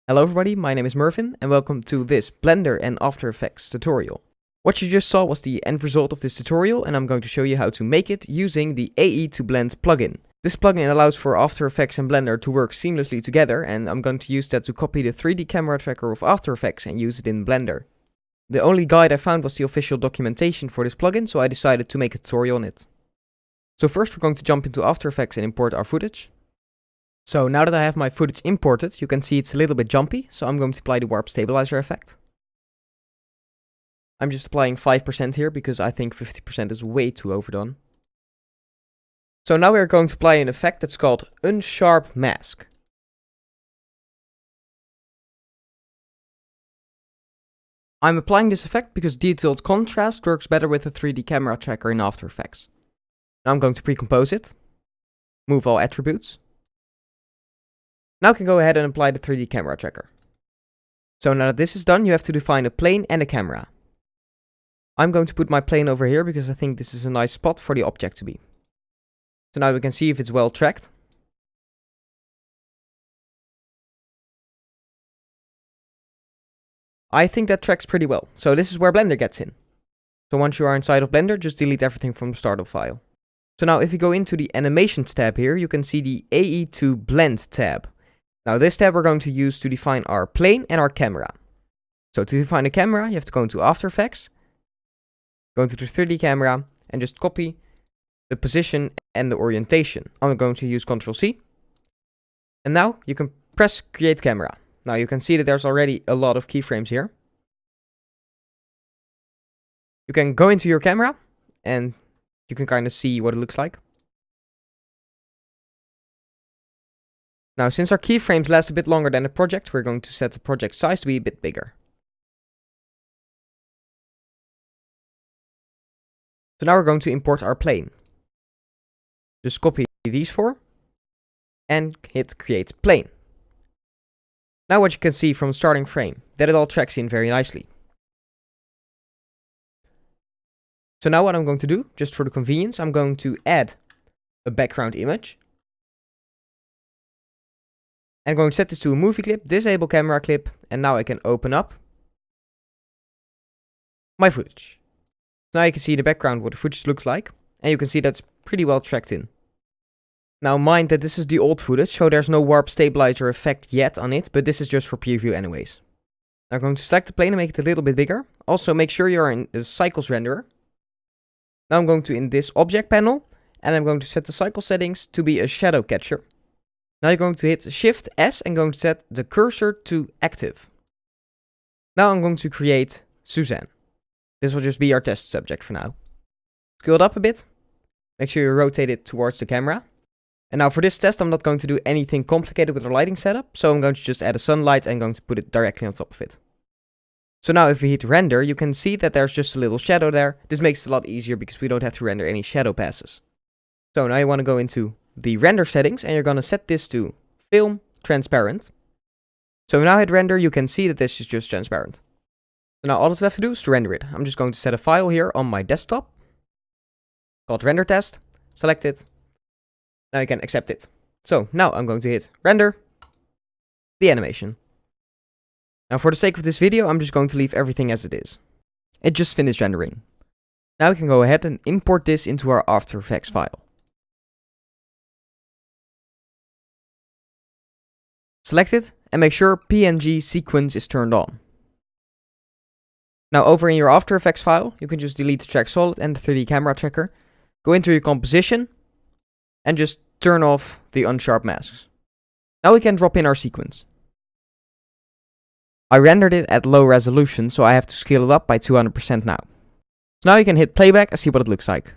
Hello everybody, my name is Mervin and welcome to this Blender and After Effects tutorial. What you just saw was the end result of this tutorial and I'm going to show you how to make it using the AE2Blend plugin. This plugin allows for After Effects and Blender to work seamlessly together, and I'm going to use that to copy the 3D camera tracker of After Effects and use it in Blender. The only guide I found was the official documentation for this plugin, so I decided to make a tutorial on it. So first we're going to jump into After Effects and import our footage. So now that I have my footage imported, you can see it's a little bit jumpy, so I'm going to apply the warp stabilizer effect. I'm just applying 5% here because I think 50% is way too overdone. So now we're going to apply an effect that's called unsharp mask. I'm applying this effect because detailed contrast works better with the 3D camera tracker in After Effects. Now I'm going to pre-compose it, move all attributes. Now I can go ahead and apply the 3D camera tracker. So now that this is done, you have to define a plane and a camera. I'm going to put my plane over here because I think this is a nice spot for the object to be. So now we can see if it's well tracked. I think that tracks pretty well. So this is where Blender gets in. So once you are inside of Blender, just delete everything from the startup file. So now if you go into the animations tab here, you can see the AE2Blend tab. Now this tab we're going to use to define our plane and our camera. So to define the camera, you have to go into After Effects, go into the 3D camera, and just copy the position and the orientation. I'm going to use Ctrl+C. And now you can press Create Camera. Now you can see that there's already a lot of keyframes here. You can go into your camera and you can kind of see what it looks like. Now, since our keyframes last a bit longer than the project, we're going to set the project size to be a bit bigger. So now we're going to import our plane. Just copy these four and hit Create Plane. Now what you can see from starting frame, that it all tracks in very nicely. So now what I'm going to do, just for the convenience, I'm going to add a background image. I'm going to set this to a movie clip, disable camera clip, and now I can open up my footage. So now you can see the background, what the footage looks like, and you can see that's pretty well tracked in. Now mind that this is the old footage, so there's no warp stabilizer effect yet on it, but this is just for preview anyways. Now I'm going to select the plane and make it a little bit bigger. Also make sure you're in the cycles renderer. Now I'm going to in this object panel, and I'm going to set the cycle settings to be a shadow catcher. Now you're going to hit Shift S and going to set the cursor to active. Now I'm going to create Suzanne. This will just be our test subject for now. Scale it up a bit. Make sure you rotate it towards the camera. And now for this test, I'm not going to do anything complicated with our lighting setup. So I'm going to just add a sunlight and going to put it directly on top of it. So now if we hit render, you can see that there's just a little shadow there. This makes it a lot easier because we don't have to render any shadow passes. So now you want to go into the render settings and you're going to set this to film transparent. So now hit render, you can see that this is just transparent. So now all that's left to do is to render it. I'm just going to set a file here on my desktop called render test, select it. Now you can accept it. So now I'm going to hit render the animation. Now for the sake of this video, I'm just going to leave everything as it is. It just finished rendering. Now we can go ahead and import this into our After Effects file. Select it and make sure PNG sequence is turned on. Now over in your After Effects file, you can just delete the track solid and the 3D camera tracker. Go into your composition and just turn off the unsharp masks. Now we can drop in our sequence. I rendered it at low resolution, so I have to scale it up by 200% now. So now you can hit playback and see what it looks like.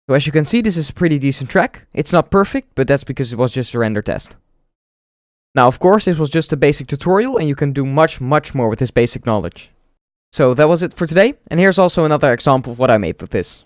So as you can see, this is a pretty decent track. It's not perfect, but that's because it was just a render test. Now, of course, this was just a basic tutorial, and you can do much more with this basic knowledge. So that was it for today, and here's also another example of what I made with this.